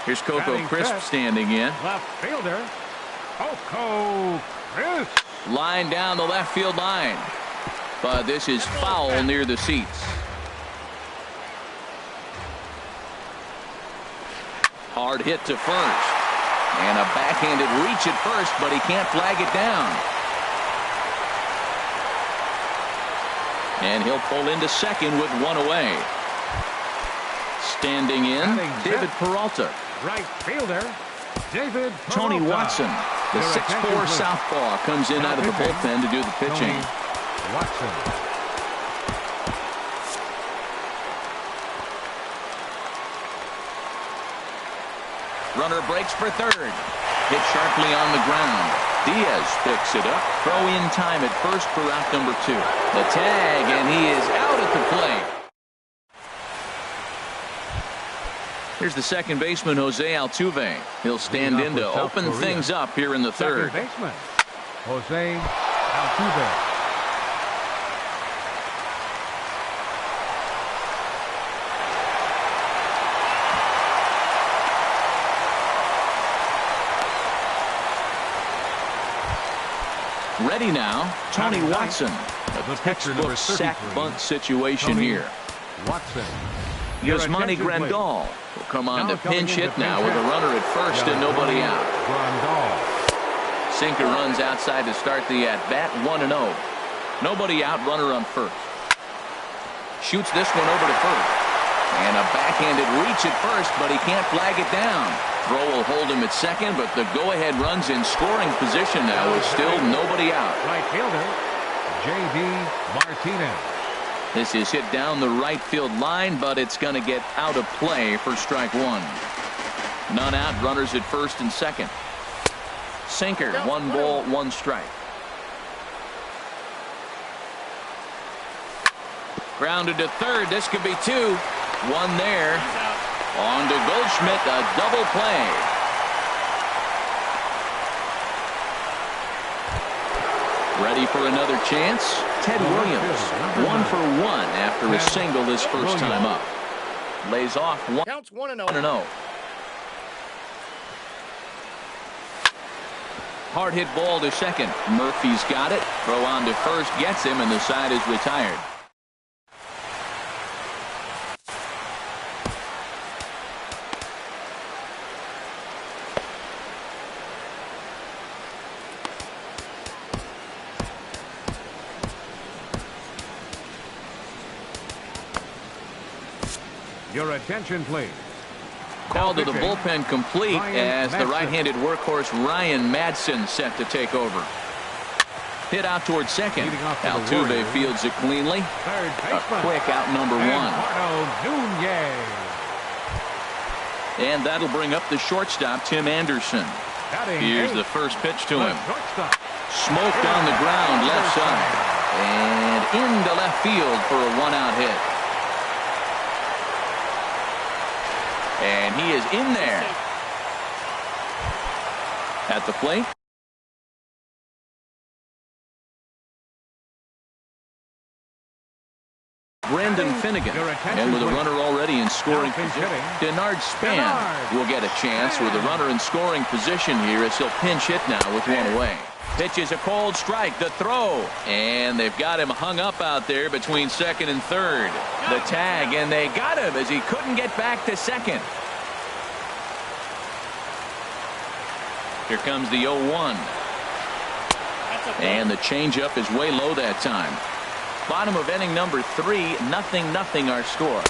Here's Coco Crisp standing in. Left fielder, Coco Crisp. Line down the left field line. But this is foul near the seats. Hard hit to first. And a backhanded reach at first, but he can't flag it down. And he'll pull into second with 1 away. Standing in, David Peralta. Right fielder, David Peralta. Tony Watson, the 6'4" southpaw, comes in out of the bullpen to do the pitching. Watson. Runner breaks for third. Hit sharply on the ground. Diaz picks it up. Throw in time at first for out number 2. The tag, and he is out at the plate. Here's the second baseman, Jose Altuve. He'll stand in to open things up here in the third. Second baseman, Jose Altuve. Ready now, Tony Watson. A textbook sack bunt situation here. Watson. Yasmani Grandal will come on to pinch hit now with a runner at first and nobody out. Sinker runs outside to start the at-bat, 1-0. Nobody out, runner on first. Shoots this one over to first. And a backhanded reach at first, but he can't flag it down. Throw will hold him at second, but the go-ahead run's in scoring position now with still nobody out. Right fielder, J.D. Martinez. This is hit down the right field line, but it's going to get out of play for strike one. None out, runners at first and second. Sinker, 1 ball, 1 strike. Grounded to third. This could be 2. 1 there. On to Goldschmidt, a double play. Ready for another chance. Ted Williams, 1 for 1 after a single his first time up. Lays off 1. Counts 1-0. 1-0. Hard hit ball to second. Murphy's got it. Throw on to first, gets him, and the side is retired. Your attention, please. Called to the bullpen complete as the right-handed workhorse Ryan Madsen set to take over. Hit out towards second. Altuve fields it cleanly. A quick out number 1. And that'll bring up the shortstop, Tim Anderson. Here's the first pitch to him. Smoked on the ground left side. And into left field for a 1-out hit. And he is in there. At the plate. Brendan Finnegan. And with a runner already in scoring position, Denard Span will get a chance with a runner in scoring position here as he'll pinch hit now with 1 away. Pitch is a cold strike. The throw. And they've got him hung up out there between second and third. The tag, and they got him as he couldn't get back to second. Here comes the 0-1. And the changeup is way low that time. Bottom of inning number 3, 0-0 our score.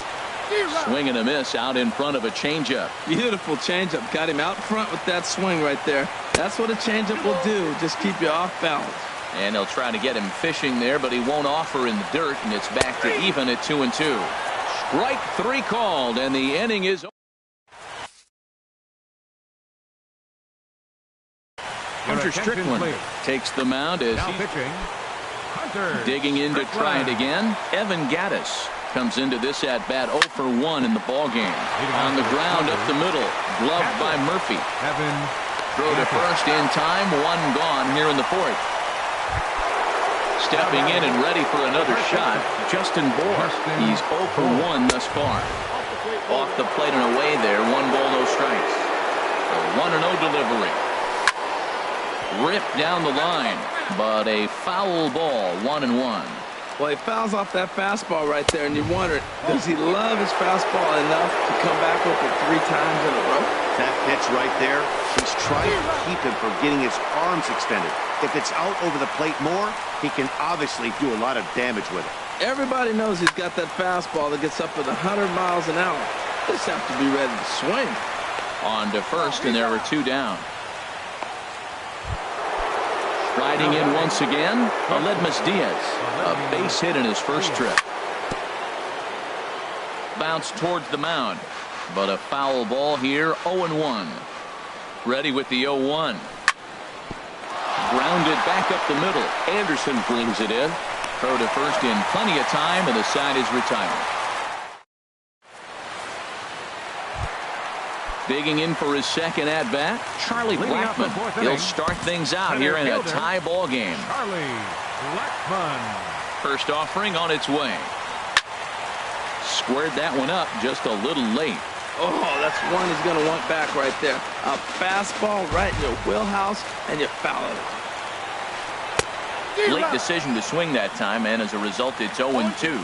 Swing and a miss out in front of a changeup. Beautiful changeup. Got him out front with that swing right there. That's what a changeup will do. Just keep you off balance. And they'll try to get him fishing there, but he won't offer in the dirt, and it's back to even at 2-2. Strike 3 called, and the inning is over. Hunter Strickland takes the mound as he's digging in to try it again. Evan Gattis comes into this at-bat 0 for 1 in the ballgame. On the ground up the middle, gloved by Murphy. Throw to first in time, 1 gone here in the 4th. Stepping in and ready for another shot, Justin Bohr. He's 0 for 1 thus far. Off the plate and away there, 1 ball, no strikes. A 1-0 delivery. Ripped down the line, but a foul ball, 1-1. Well, he fouls off that fastball right there, and you wonder, does he love his fastball enough to come back with it 3 times in a row? That pitch right there, he's trying to keep him from getting his arms extended. If it's out over the plate more, he can obviously do a lot of damage with it. Everybody knows he's got that fastball that gets up at 100 miles an hour. Just have to be ready to swing. On to first, and there were 2 down. Riding in once again, Aledmus Diaz. A base hit in his first trip. Bounce towards the mound, but a foul ball here, 0-1. Ready with the 0-1. Grounded back up the middle. Anderson brings it in. Throw to first in plenty of time, and the side is retired. Digging in for his second at-bat, Charlie Blackmon. He'll start things out here in a tie ball game. Charlie Blackmon. First offering on its way. Squared that one up just a little late. Oh, that's one he's going to want back right there. A fastball right in your wheelhouse, and you foul it. Late decision to swing that time, and as a result, it's 0-2.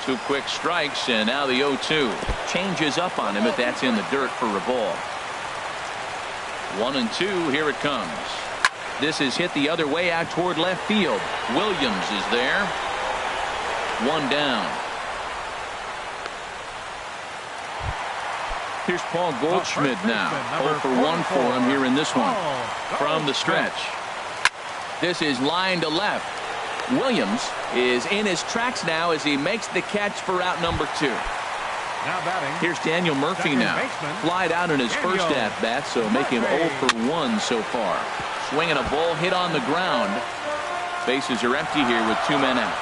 2 quick strikes, and now the 0-2. Changes up on him, but that's in the dirt for a ball. 1-2, here it comes. This is hit the other way out toward left field. Williams is there. 1 down. Here's Paul Goldschmidt now. 0 for 1 for him here in this one. From the stretch. This is line to left. Williams is in his tracks now as he makes the catch for out number 2. Now batting. Here's Daniel Murphy now. Flied out in his first at-bat, so making 0 for 1 so far. Swinging a ball hit on the ground. Bases are empty here with 2 men out.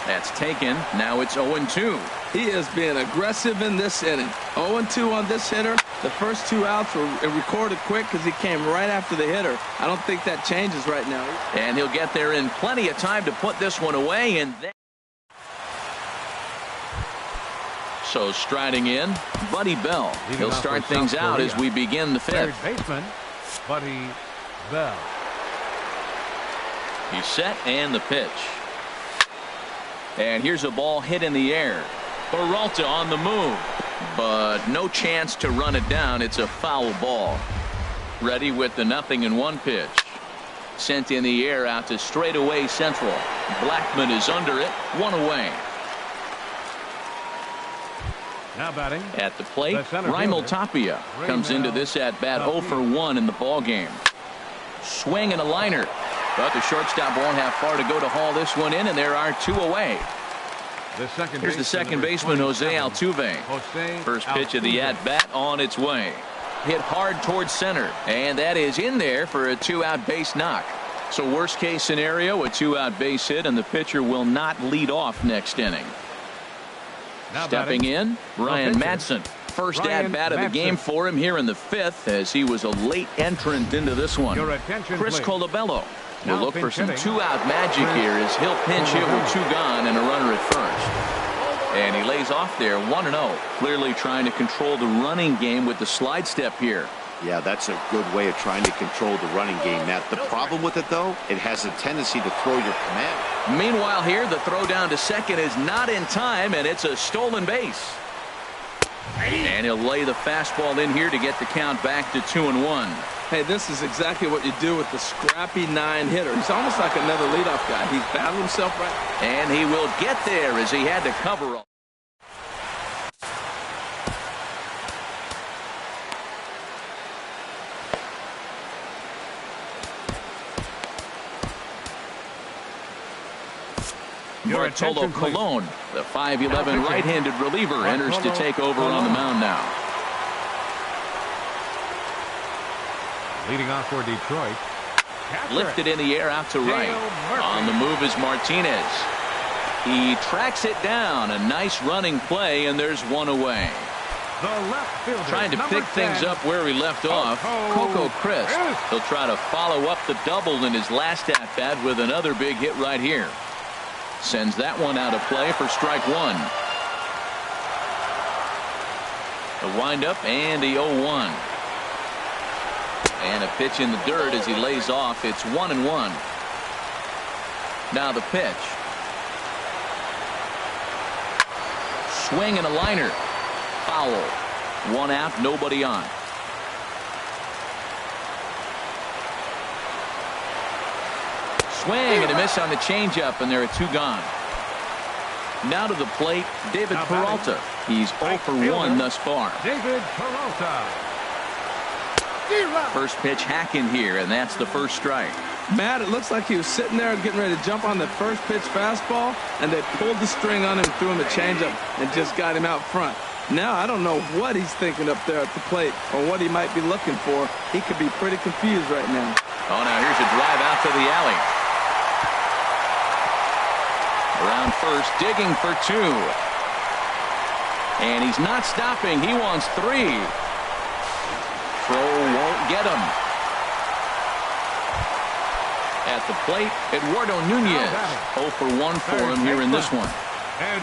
That's taken. Now it's 0-2. He is being aggressive in this inning. 0-2 on this hitter. The first 2 outs were recorded quick because he came right after the hitter. I don't think that changes right now. And he'll get there in plenty of time to put this one away. And then so striding in, Buddy Bell. He'll start things out as we begin the 5th. Third baseman, Buddy Bell. He's set and the pitch. And here's a ball hit in the air. Peralta on the move, but no chance to run it down. It's a foul ball. Ready with the 0-1 pitch. Sent in the air out to straightaway central. Blackmon is under it. 1 away. Now batting. At the plate, Raimel Tapia comes into this at-bat 0 for 1 in the ball game. Swing and a liner. But the shortstop won't have far to go to haul this one in, and there are 2 away. Here's the second baseman, Jose Altuve. First pitch of the at-bat on its way. Hit hard towards center, and that is in there for a 2-out base knock. So worst case scenario, a 2-out base hit, and the pitcher will not lead off next inning. Stepping in, Ryan Madson. First at-bat of the game for him here in the 5th, as he was a late entrant into this one. Chris Colabello will look for some 2-out magic here as he'll pinch hit with 2 gone and a runner at first. And he lays off there 1-0. Clearly trying to control the running game with the slide step here. Yeah, that's a good way of trying to control the running game, Matt. The problem with it, though, it has a tendency to throw your command. Meanwhile here, the throw down to second is not in time, and it's a stolen base. And he'll lay the fastball in here to get the count back to 2-1. Hey, this is exactly what you do with the scrappy 9 hitter. He's almost like another leadoff guy. He's battled himself right. And he will get there as he had to cover. Bartolo Colon, the 5'11" right-handed reliever, enters to take over on the mound now. Leading off for Detroit. Lifted in the air out to right. On the move is Martinez. He tracks it down. A nice running play, and there's 1 away. The left fielder, trying to pick things up where he left off. Coco Crisp. He'll try to follow up the double in his last at-bat with another big hit right here. Sends that one out of play for strike 1. The windup and the 0-1. And a pitch in the dirt as he lays off. It's 1-1. Now the pitch. Swing and a liner. Foul. 1 out, nobody on. Swing and a miss on the changeup, and there are 2 gone. Now to the plate, David Peralta. He's 0 for 1 thus far. David Peralta. First pitch hacking here, and that's the first strike. Matt, it looks like he was sitting there getting ready to jump on the first pitch fastball, and they pulled the string on him, threw him a changeup, and just got him out front. Now I don't know what he's thinking up there at the plate or what he might be looking for. He could be pretty confused right now. Oh, now here's a drive out to the alley. Around first, digging for 2. And he's not stopping. He wants 3. Throw won't get him. At the plate, Eduardo Nunez. 0 for 1 for him here in this one.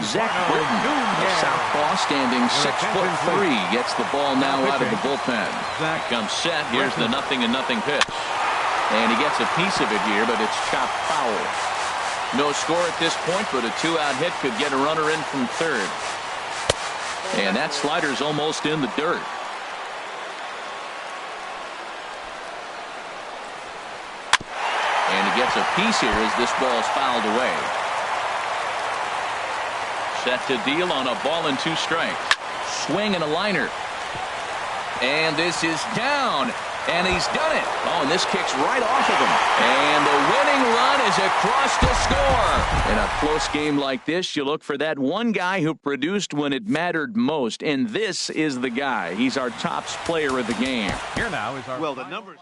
Zach Britton, a southpaw standing 6'3", gets the ball now out of the bullpen. Comes set. Here's the 0-0 pitch. And he gets a piece of it here, but it's chopped foul. No score at this point, but a 2-out hit could get a runner in from third. And that slider's almost in the dirt. And he gets a piece here as this ball's fouled away. Set to deal on a ball and 2 strikes. Swing and a liner. And this is down. And he's done it. Oh, and this kicks right off of him. And the winning run is across to score. In a close game like this, you look for that one guy who produced when it mattered most. And this is the guy. He's our top player of the game. Here now is our the numbers.